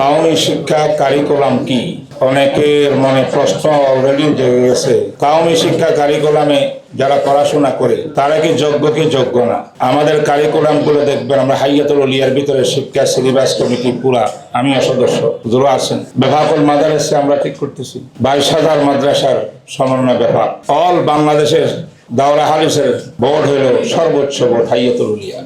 কাউমি শিক্ষা কারিকুলাম কি? অনেকের মনে প্রশ্ন অলরেডি জেগে গেছে। কাউমি শিক্ষা কারিকুলামে যারা পড়াশোনা করে তারা কি যোগ্য কি যোগ্য না? আমাদের কারিকুলাম গুলো দেখবেন, আমরা হাইয়াতুল উলিয়ার ভিতরে শিক্ষা সিলেবাস কমিটি পুরা আমিও সদস্য, যারা আছেন বেফাকুল মাদারেসে আমরা ঠিক করতেছি 22,000 মাদ্রাসার সমন্বয় বেফাক। অল বাংলাদেশের দাওরা হাদিসের বোর্ড হলো সর্বোচ্চ বোর্ড হাইয়াতুল উলিয়া।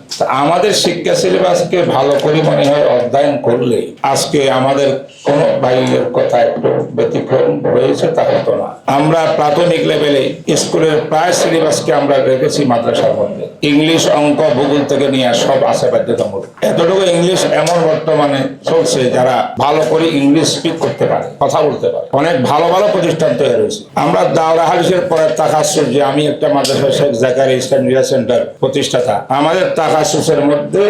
আমাদের শিক্ষা সিলেবাসকে ভালো করে মনে হয় অধ্যয়ন করলে আজকে আমাদের কোন ভাইয়ের কথা একটু ব্যতিক্রম হয়েছে তা হতো না। আমরা প্রাথমিক লেভেলে স্কুলের প্রায় সিলেবাসকে আমরা রেখেছি মাদ্রাসার মধ্যে। ইংলিশ, অঙ্ক, ভূগোল থেকে নিয়ে সব আছে বাধ্যতামূলক। এতটুকু ইংলিশ এমন বর্তমানে চলছে যারা ভালো করে ইংলিশ স্পিক করতে পারে, কথা বলতে পারে। অনেক ভালো ভালো প্রতিষ্ঠান তৈরি হয়েছে। আমরা দাওরা হাদিসের পরে তাকাসসুস, যে আমি একটা মাদ্রাসা শেখ জাকারিয়া ইসলামিয়া সেন্টার প্রতিষ্ঠাতা, আমাদের তাকাসসুসের মধ্যে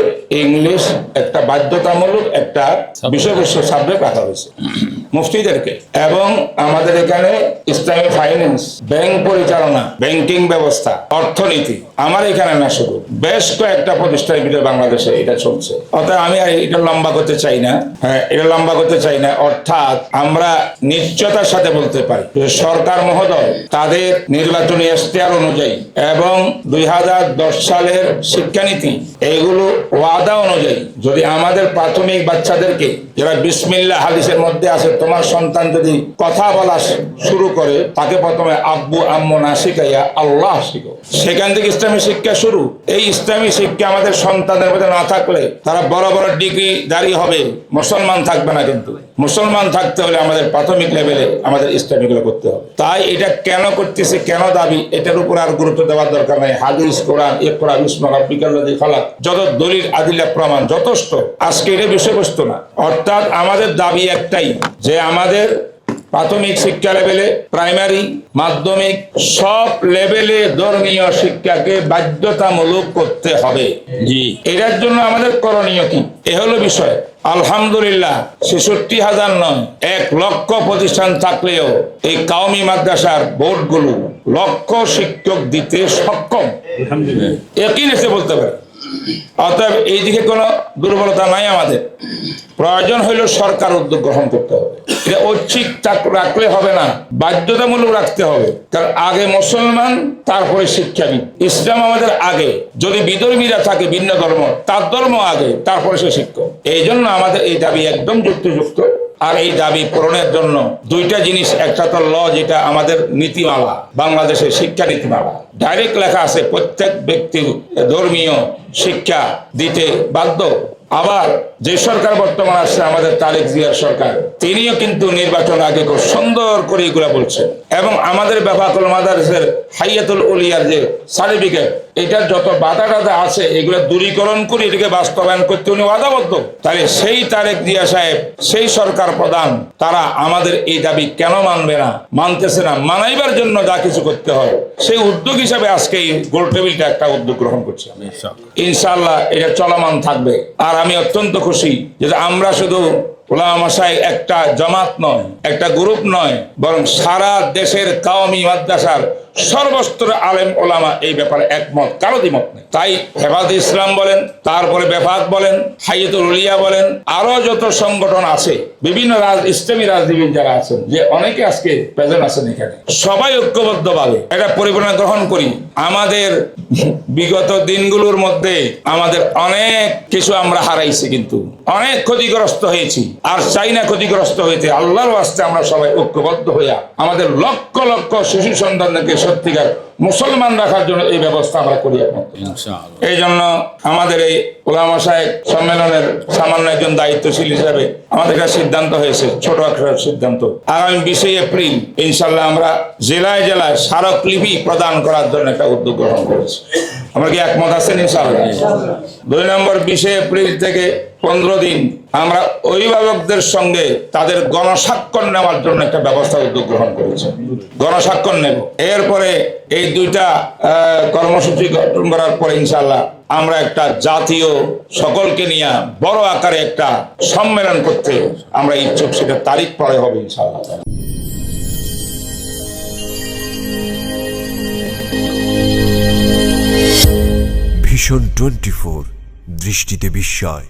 ইংলিশ একটা বাধ্যতামূলক একটা বিষয়বস্তু সাবজেক্ট রাখা হয়েছে মুফতিদেরকে। এবং আমাদের এখানে ইসলামী ফাইন্যান্স, ব্যাংক পরিচালনা, ব্যাংকিং ব্যবস্থা, অর্থনীতি, আমার এখানে না শুধু বেশ কয়েকটা প্রতিষ্ঠানের ভিতরে বাংলাদেশে এটা চলছে। অর্থাৎ আমি আর এটা লম্বা করতে চাই না, অর্থাৎ আমরা নিশ্চয়তার সাথে বলতে পারি যে সরকার মহোদয় তাদের নির্বাচনী ইশতেহার অনুযায়ী এবং 2010 সালের শিক্ষানীতি এইগুলো ওয়াদা অনুযায়ী যদি আমাদের প্রাথমিক বাচ্চাদেরকে যারা বিসমিল্লাহ হাদিসের মধ্যে আছে, তোমার সন্তান যদি কথা বলা শুরু করে তাকে প্রথমে আব্বু আম্মু না শিখাইয়া আল্লাহ শিখো, সেখান থেকে ইসলামী শিক্ষা শুরু। এই ইসলামী শিক্ষা আমাদের সন্তানদের মধ্যে না থাকলে তারা বড় বড় ডিগ্রি দাঁড়িয়ে হবে, মুসলমান থাকবে না। কিন্তু মুসলমান থাকতে হলে আমাদের প্রাথমিক লেভেলে আমাদের ইসলামীগুলো করতে হবে। তাই এটা কেন করতেছে, কেন দাবি, এটার উপর আর গুরুত্ব দেওয়ার দরকার নাই। হাদিস, কোরআন, ইকরা বিসমি রাব্বিকাল্লাযী খালাক, যত দলিল আদিল্লা প্রমাণ যথেষ্ট। আজকে এটা বিষয়বস্তু না। অর্থাৎ আমাদের দাবি একটাই যে আমাদের প্রাথমিক শিক্ষা লেভেলে, প্রাইমারি, মাধ্যমিক সব লেভেলে ধর্মীয় শিক্ষাকে বাধ্যতামূলক করতে হবে। জি, এটার জন্য আমাদের করণীয় কি? এ হলো বিষয়। আলহামদুলিল্লাহ 66,000 নয় 1 লক্ষ প্রতিষ্ঠান থাকলেও এই কাওমি মাদ্রাসার বোর্ডগুলো লক্ষ শিক্ষক দিতে সক্ষম, একই এসে বলতে পারে। অতএব এই দিকে কোনো দুর্বলতা নাই। আমাদের প্রয়োজন হইল সরকার উদ্যোগ গ্রহণ করতে হবে। এটা ঐচ্ছিক রাখলে হবে না, বাধ্যতামূলক রাখতে হবে। কারণ আগে মুসলমান, তারপরে শিক্ষাবিদ। ইসলাম আমাদের আগে। যদি বিধর্মীরা থাকে ভিন্ন ধর্ম, তার ধর্ম আগে, তারপরে সে শিক্ষক। এই জন্য আমাদের এই দাবি একদম যুক্তিযুক্ত। আর এই দাবি পূরণের জন্য দুইটা জিনিস, একটা তো ল, যেটা আমাদের নীতিমালা, বাংলাদেশের শিক্ষা নীতিমালা ডাইরেক্ট লেখা আছে প্রত্যেক ব্যক্তির ধর্মীয় শিক্ষা দিতে বাধ্য। আবার যে সরকার বর্তমান আসছে আমাদের তারেক জিয়ার সরকার, তিনিও কিন্তু নির্বাচন আগে খুব সুন্দর করে এগুলা বলছেন। এবং আমাদের বেফাকুল মাদারেসের হাইয়াতুল উলিয়ার যে সার্টিফিকেট, এটার যত বাধা টাধা আছে এগুলো দূরীকরণ করে এটাকে বাস্তবায়ন করতে উনি ওয়াদাবদ্ধ। তাহলে সেই তারেক জিয়া সাহেব, সেই সরকার প্রধান, তারা আমাদের এই দাবি কেন মানবে না, মানতেছে না? মানাইবার জন্য যা কিছু করতে হয় সেই উদ্যোগ হিসাবে আজকে এই গোল টেবিলটা একটা উদ্যোগ গ্রহণ করছি। ইনশাআল্লাহ এটা চলমান থাকবে। আর আমি অত্যন্ত খুশি যে আমরা শুধু উলামা মাশায়েখ একটা জামাত নয়, একটা গ্রুপ নয়, বরং সারা দেশের কাওমি মাদ্রাসার সর্বস্তরের আলেম ওলামা এই ব্যাপারে একমত, কারো দ্বিমত নেই। তাই হেফাজতে ইসলাম বলেন, তারপরে বেফাক বলেন, হাইয়াতুল উলিয়া বলেন, আরো যত সংগঠন আছে, বিভিন্ন ইসলামী রাজনীতিবিদ যারা আছেন, যে অনেকে আজকে প্রেজেন্ট আছেন এখানে, সবাই ঐক্যবদ্ধভাবে এটা পরিবর্তন গ্রহণ করি। আমাদের বিগত দিনগুলোর মধ্যে আমাদের অনেক কিছু আমরা হারাইছি, কিন্তু অনেক ক্ষতিগ্রস্ত হয়েছি, আর চাই না ক্ষতিগ্রস্ত হইতে। আল্লাহর ওয়াস্তে আমরা সবাই ঐক্যবদ্ধ হইয়া আমাদের লক্ষ লক্ষ শিশু সন্তানদেরকে সত্যিকার মুসলমান রাখার জন্য এই ব্যবস্থা আমরা করি। এই জন্য আমাদের এই উলামা মাশায়েখ সম্মেলনের সামান্য একজন দায়িত্বশীল হিসাবে আমাদের একটা সিদ্ধান্ত হয়েছে, ছোট একটা সিদ্ধান্ত। আগামী 20 এপ্রিল ইনশাল্লাহ আমরা জেলায় জেলায় স্মারকলিপি প্রদান করার জন্য একটা উদ্যোগ গ্রহণ করেছি। আমরা কি একমত আছেন? ইনশাল্লাহ 2 নম্বর 20 এপ্রিল থেকে 15 দিন আমরা অভিভাবকদের সঙ্গে তাদের গণস্বাক্ষর নেওয়ার জন্য একটা ব্যবস্থা উদ্যোগ গ্রহণ করেছি। গণস্বাক্ষর নেব। এরপরে এই দুইটা কর্মসূচি গঠন করার পরে ইনশাআল্লাহ আমরা একটা জাতীয় সকলকে নিয়ে বড় আকারে একটা সম্মেলন করতে আমরা ইচ্ছুক। সেটা তারিখ পরে হবে ইনশাআল্লাহ। ভিশন 24 দৃষ্টিতে বিস্ময়।